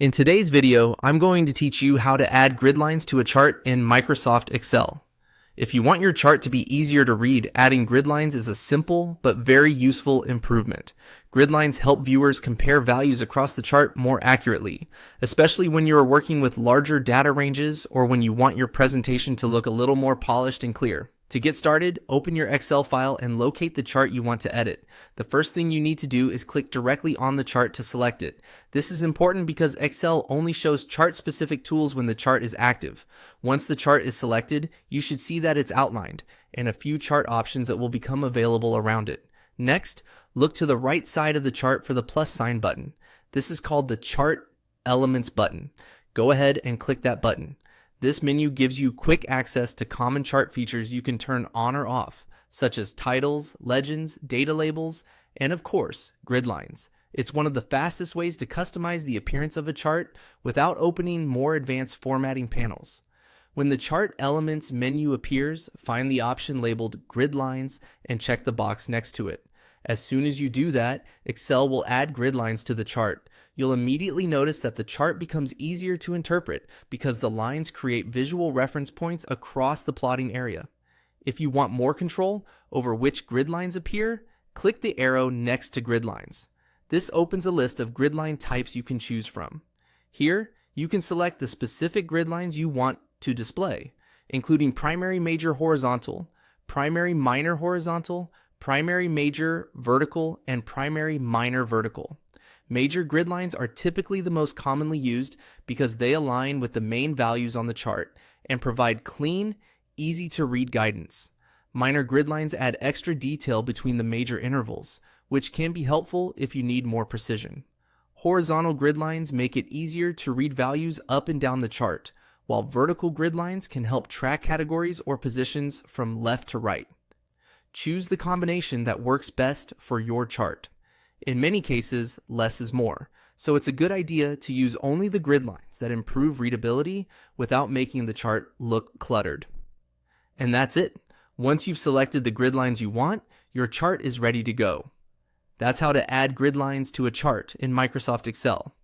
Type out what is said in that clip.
In today's video, I'm going to teach you how to add grid lines to a chart in Microsoft Excel. If you want your chart to be easier to read, adding grid lines is a simple but very useful improvement. Grid lines help viewers compare values across the chart more accurately, especially when you are working with larger data ranges or when you want your presentation to look a little more polished and clear. To get started, open your Excel file and locate the chart you want to edit. The first thing you need to do is click directly on the chart to select it. This is important because Excel only shows chart-specific tools when the chart is active. Once the chart is selected, you should see that it's outlined, and a few chart options that will become available around it. Next, look to the right side of the chart for the plus sign button. This is called the Chart Elements button. Go ahead and click that button. This menu gives you quick access to common chart features you can turn on or off, such as titles, legends, data labels, and of course, grid lines. It's one of the fastest ways to customize the appearance of a chart without opening more advanced formatting panels. When the Chart Elements menu appears, find the option labeled Grid Lines and check the box next to it. As soon as you do that, Excel will add grid lines to the chart. You'll immediately notice that the chart becomes easier to interpret because the lines create visual reference points across the plotting area. If you want more control over which grid lines appear, click the arrow next to grid lines. This opens a list of grid line types you can choose from. Here, you can select the specific grid lines you want to display, including primary major horizontal, primary minor horizontal, primary major vertical, and primary minor vertical. Major grid lines are typically the most commonly used because they align with the main values on the chart and provide clean, easy to read guidance. Minor grid lines add extra detail between the major intervals, which can be helpful if you need more precision. Horizontal grid lines make it easier to read values up and down the chart, while vertical grid lines can help track categories or positions from left to right. Choose the combination that works best for your chart. In many cases, less is more, so it's a good idea to use only the grid lines that improve readability without making the chart look cluttered. And that's it. Once you've selected the grid lines you want, your chart is ready to go. That's how to add grid lines to a chart in Microsoft Excel.